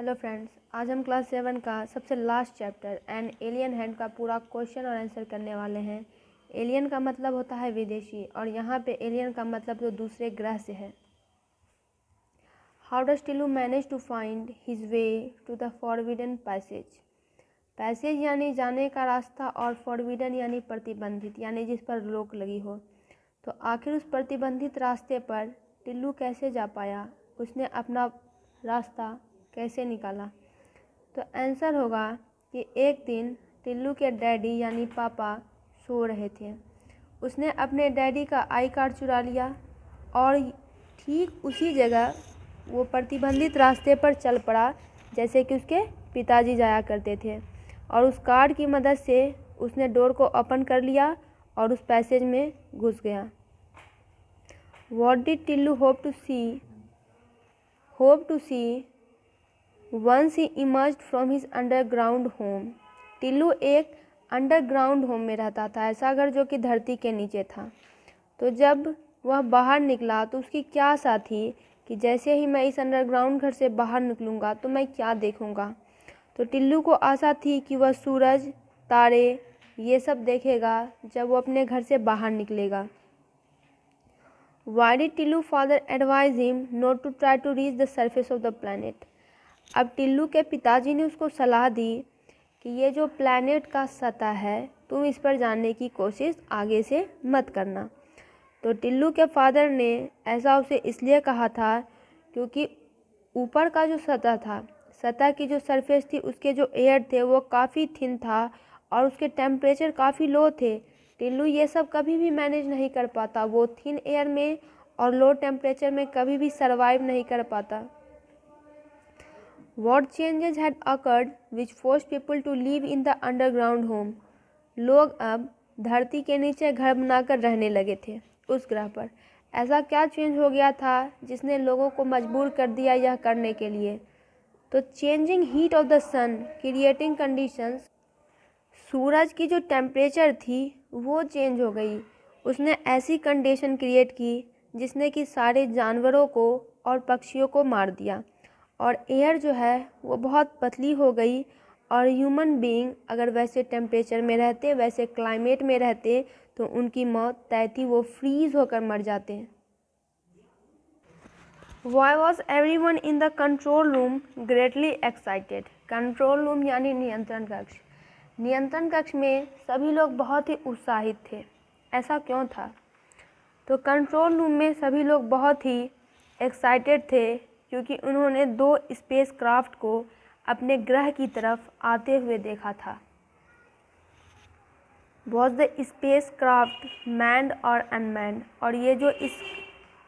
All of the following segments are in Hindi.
हेलो फ्रेंड्स, आज हम क्लास 7 का सबसे last chapter an alien hand का पूरा क्वेश्चन और आंसर करने वाले हैं। एलियन का मतलब होता है विदेशी और यहाँ पे एलियन का मतलब जो दूसरे ग्रह से है। How does Tillu manage to find his way to the forbidden passage. Passage यानी जाने का रास्ता और फॉरबिडन यानी प्रतिबंधित यानी जिस पर रोक लगी हो। तो आखिर उस प्रतिबंधित रास्ते पर टिल्लू कैसे जा पाया, उसने अपना रास्ता कैसे निकाला। तो आंसर होगा कि एक दिन टिल्लू के डैडी यानी पापा सो रहे थे। उसने अपने डैडी का आई कार्ड चुरा लिया और ठीक उसी जगह वो प्रतिबंधित रास्ते पर चल पड़ा जैसे कि उसके पिताजी जाया करते थे, और उस कार्ड की मदद से उसने डोर को ओपन कर लिया और उस पैसेज में घुस गया। What did Tillu hope to see Once he emerged from his underground home। Tillu एक अंडरग्राउंड होम में रहता था, ऐसा घर जो कि धरती के नीचे था। तो जब वह बाहर निकला तो उसकी क्या आशा थी कि जैसे ही मैं इस अंडरग्राउंड घर से बाहर निकलूँगा तो मैं क्या देखूँगा। तो टिल्लू को आशा थी कि वह सूरज, तारे ये सब देखेगा जब वो अपने घर से बाहर निकलेगा। Why did Tillu father advise him not to try to reach the surface of the planet। अब टिल्लू के पिताजी ने उसको सलाह दी कि ये जो प्लैनेट का सतह है तुम इस पर जाने की कोशिश आगे से मत करना। तो टिल्लू के फादर ने ऐसा उसे इसलिए कहा था क्योंकि ऊपर का जो सतह था, सतह की जो सरफेस थी, उसके जो एयर थे वो काफ़ी थिन था और उसके टेम्परेचर काफ़ी लो थे। टिल्लू ये सब कभी भी मैनेज नहीं कर पाता, वो थिन एयर में और लो टेम्परेचर में कभी भी सर्वाइव नहीं कर पाता। What changes had occurred which forced people to live in the underground home। लोग अब धरती के नीचे घर बनाकर रहने लगे थे उस ग्रह पर। ऐसा क्या चेंज हो गया था जिसने लोगों को मजबूर कर दिया यह करने के लिए। तो changing heat of the sun creating conditions, सूरज की जो टेम्परेचर थी वो चेंज हो गई। उसने ऐसी कंडीशन क्रिएट की जिसने कि सारे जानवरों को और पक्षियों को मार दिया, और एयर जो है वो बहुत पतली हो गई। और ह्यूमन बीइंग अगर वैसे टेम्परेचर में रहते, वैसे क्लाइमेट में रहते तो उनकी मौत तय थी, वो फ्रीज होकर मर जाते। Why was everyone in the control room greatly excited। Control room यानी नियंत्रण कक्ष। नियंत्रण कक्ष में सभी लोग बहुत ही उत्साहित थे। ऐसा क्यों था? तो कंट्रोल रूम में सभी लोग बहुत ही एक्साइटेड थे क्योंकि उन्होंने 2 स्पेस क्राफ्ट को अपने ग्रह की तरफ आते हुए देखा था। Was the space craft manned और अनमैन्ड। और ये जो इस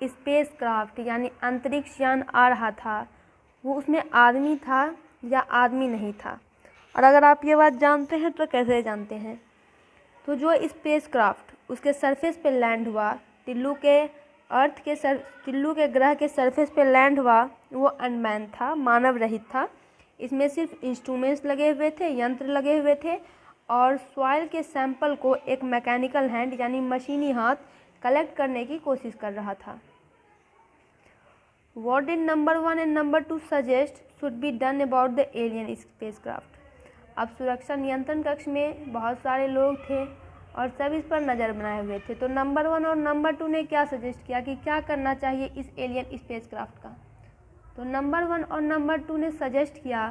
स्पेस क्राफ्ट यानी अंतरिक्ष यान आ रहा था वो उसमें आदमी था या आदमी नहीं था। और अगर आप ये बात जानते हैं तो कैसे जानते हैं? तो जो स्पेस क्राफ्ट उसके सरफेस पे लैंड हुआ, टिल्लू के ग्रह के सरफेस पे लैंड हुआ, वो अनमैन था, मानव रहित था। इसमें सिर्फ इंस्ट्रूमेंट्स लगे हुए थे, यंत्र लगे हुए थे, और सॉइल के सैंपल को एक मैकेनिकल हैंड यानी मशीनी हाथ कलेक्ट करने की कोशिश कर रहा था। What did number 1 and number 2 suggest should be done about the alien spacecraft. अब सुरक्षा नियंत्रण कक्ष में बहुत सारे लोग थे और सब इस पर नज़र बनाए हुए थे। तो नंबर 1 और नंबर 2 ने क्या सजेस्ट किया कि क्या करना चाहिए इस एलियन स्पेसक्राफ्ट का। तो नंबर 1 और नंबर 2 ने सजेस्ट किया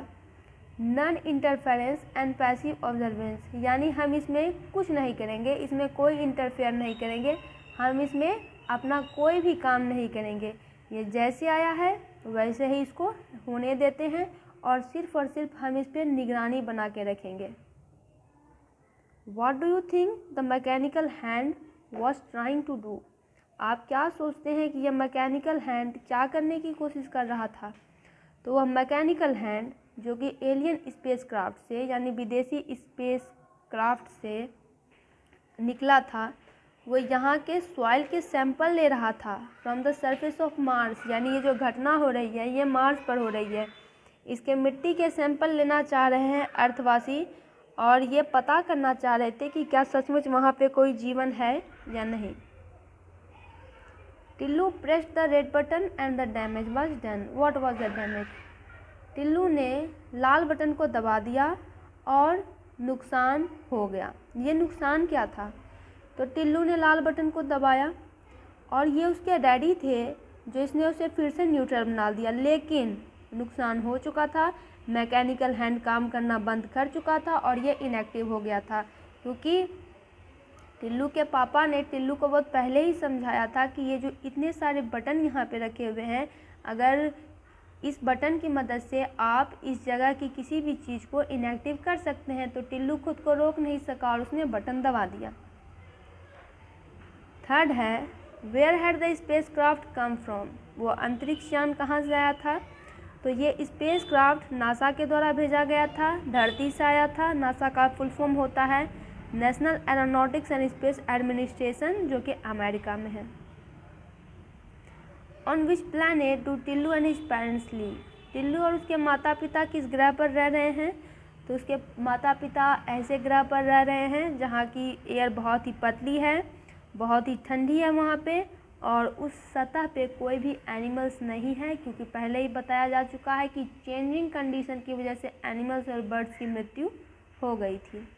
non interference and passive observance, यानी हम इसमें कुछ नहीं करेंगे, इसमें कोई इंटरफेयर नहीं करेंगे, हम इसमें अपना कोई भी काम नहीं करेंगे। ये जैसे आया है वैसे ही इसको होने देते हैं और सिर्फ हम इस पर निगरानी बना के रखेंगे। What do you think the mechanical hand was trying to do। आप क्या सोचते हैं कि यह मैकेनिकल हैंड क्या करने की कोशिश कर रहा था? तो वह मैकेनिकल हैंड जो कि एलियन स्पेसक्राफ्ट से यानी विदेशी स्पेसक्राफ्ट से निकला था, वो यहाँ के सॉइल के सैंपल ले रहा था from the surface of Mars. यानी ये जो घटना हो रही है ये मार्स पर हो रही है, इसके मिट्टी के सैंपल लेना चाह रहे हैं अर्थवासी, और ये पता करना चाह रहे थे कि क्या सचमुच वहाँ पे कोई जीवन है या नहीं। Tillu pressed the red button and the damage was done. What was the damage. Tillu ने लाल बटन को दबा दिया और नुकसान हो गया। ये नुकसान क्या था? तो टिल्लू ने लाल बटन को दबाया और ये उसके डैडी थे जो इसने उसे फिर से न्यूट्रल बना दिया, लेकिन नुकसान हो चुका था। मैकेनिकल हैंड काम करना बंद कर चुका था और ये इनएक्टिव हो गया था, क्योंकि टिल्लू के पापा ने टिल्लू को बहुत पहले ही समझाया था कि ये जो इतने सारे बटन यहाँ पे रखे हुए हैं, अगर इस बटन की मदद से आप इस जगह की किसी भी चीज़ को इनएक्टिव कर सकते हैं। तो टिल्लू खुद को रोक नहीं सका और उसने बटन दबा दिया। थर्ड है, where had the spacecraft come from? वो अंतरिक्ष यान कहाँ से आया था? तो ये स्पेस क्राफ्ट नासा के द्वारा भेजा गया था, धरती से आया था। नासा का फुल फॉर्म होता है national aeronautics and space administration, जो कि अमेरिका में है। On which planet do Tillu and his parents live? Tillu और उसके माता पिता किस ग्रह पर रह रहे हैं? तो उसके माता पिता ऐसे ग्रह पर रह रहे हैं जहाँ की एयर बहुत ही पतली है, बहुत ही ठंडी है वहाँ पे, और उस सतह पे कोई भी एनिमल्स नहीं है, क्योंकि पहले ही बताया जा चुका है कि चेंजिंग कंडीशन की वजह से एनिमल्स और बर्ड्स की मृत्यु हो गई थी।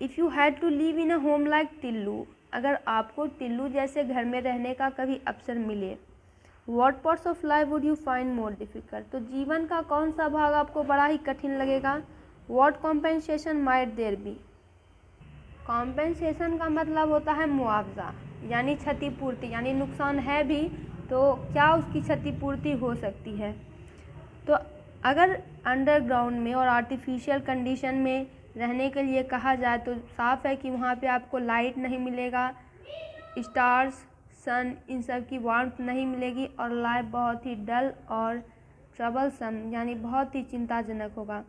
If you had to live in a home like Tillu, अगर आपको टिल्लू जैसे घर में रहने का कभी अवसर मिले, what parts of life would you find more difficult? तो जीवन का कौन सा भाग आपको बड़ा ही कठिन लगेगा? What compensation might there be? Compensation का मतलब होता है मुआवजा, यानी क्षतिपूर्ति, यानी नुकसान है भी तो क्या उसकी क्षतिपूर्ति हो सकती है। तो अगर अंडरग्राउंड में और आर्टिफिशियल कंडीशन में रहने के लिए कहा जाए तो साफ है कि वहाँ पे आपको लाइट नहीं मिलेगा, स्टार्स, सन, इन सब की वार्मथ नहीं मिलेगी, और लाइफ बहुत ही डल और ट्रबलसम, यानी बहुत ही चिंताजनक होगा।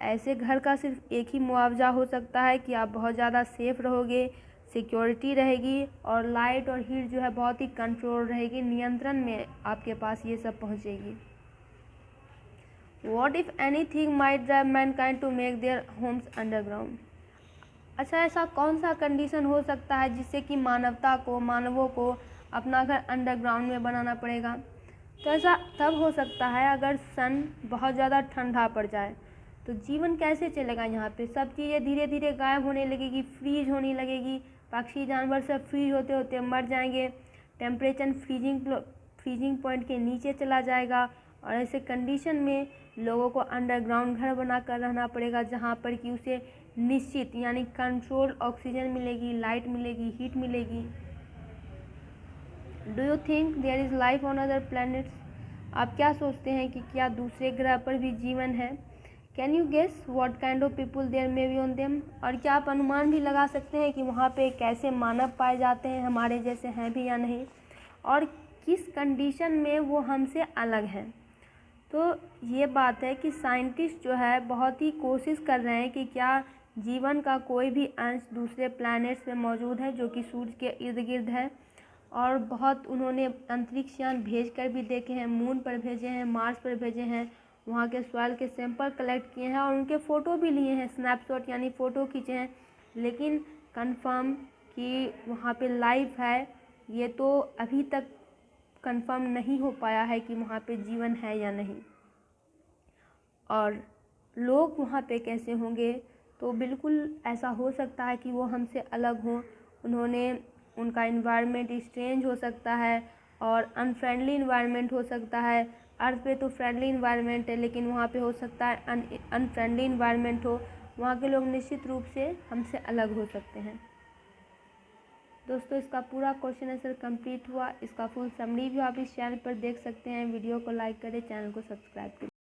ऐसे घर का सिर्फ एक ही मुआवजा हो सकता है कि आप बहुत ज़्यादा सेफ रहोगे, सिक्योरिटी रहेगी, और लाइट और हीट जो है बहुत ही कंट्रोल रहेगी, नियंत्रण में आपके पास ये सब पहुँचेगी। What if anything might drive mankind to make their homes underground? अच्छा, ऐसा कौन सा कंडीशन हो सकता है जिससे कि मानवों को अपना घर अंडरग्राउंड में बनाना पड़ेगा? तो ऐसा तब हो सकता है अगर सन बहुत ज़्यादा ठंडा पड़ जाए। तो जीवन कैसे चलेगा यहाँ पे? सब चीज़ें धीरे धीरे गायब होने लगेगी, फ्रीज होने लगेगी, पक्षी जानवर सब फ्रीज होते होते मर जाएंगे, टेम्परेचर फ्रीजिंग पॉइंट के नीचे चला जाएगा, और ऐसे कंडीशन में लोगों को अंडरग्राउंड घर बनाकर रहना पड़ेगा, जहाँ पर कि उसे निश्चित यानी कंट्रोल ऑक्सीजन मिलेगी, लाइट मिलेगी, हीट मिलेगी। Do you think there is life on other planets? आप क्या सोचते हैं कि क्या दूसरे ग्रह पर भी जीवन है? Can you guess what kind of people there may be on them? और क्या आप अनुमान भी लगा सकते हैं कि वहाँ पे कैसे मानव पाए जाते हैं, हमारे जैसे हैं भी या नहीं, और किस कंडीशन में वो हमसे अलग हैं? तो ये बात है कि साइंटिस्ट जो है बहुत ही कोशिश कर रहे हैं कि क्या जीवन का कोई भी अंश दूसरे प्लैनेट्स में मौजूद है जो कि सूर्य के इर्द गिर्द है, और बहुत उन्होंने अंतरिक्ष यान भेज कर भी देखे हैं, मून पर भेजे हैं, मार्स पर भेजे हैं, वहाँ के सॉइल के सैंपल कलेक्ट किए हैं और उनके फ़ोटो भी लिए हैं, स्नैपशॉट यानी फ़ोटो खींचे हैं, लेकिन कंफर्म कि वहाँ पे लाइफ है ये तो अभी तक कंफर्म नहीं हो पाया है कि वहाँ पे जीवन है या नहीं। और लोग वहाँ पे कैसे होंगे? तो बिल्कुल ऐसा हो सकता है कि वो हमसे अलग हों, उनका इन्वायरमेंट स्ट्रेंज हो सकता है और अनफ्रेंडली इन्वायरमेंट हो सकता है। अर्थ पे तो फ्रेंडली इन्वायरमेंट है, लेकिन वहाँ पे हो सकता है अनफ्रेंडली इन्वायरमेंट हो, वहाँ के लोग निश्चित रूप से हमसे अलग हो सकते हैं। दोस्तों, इसका पूरा क्वेश्चन आंसर कंप्लीट हुआ। इसका फुल समरी भी आप इस चैनल पर देख सकते हैं। वीडियो को लाइक करें, चैनल को सब्सक्राइब करें।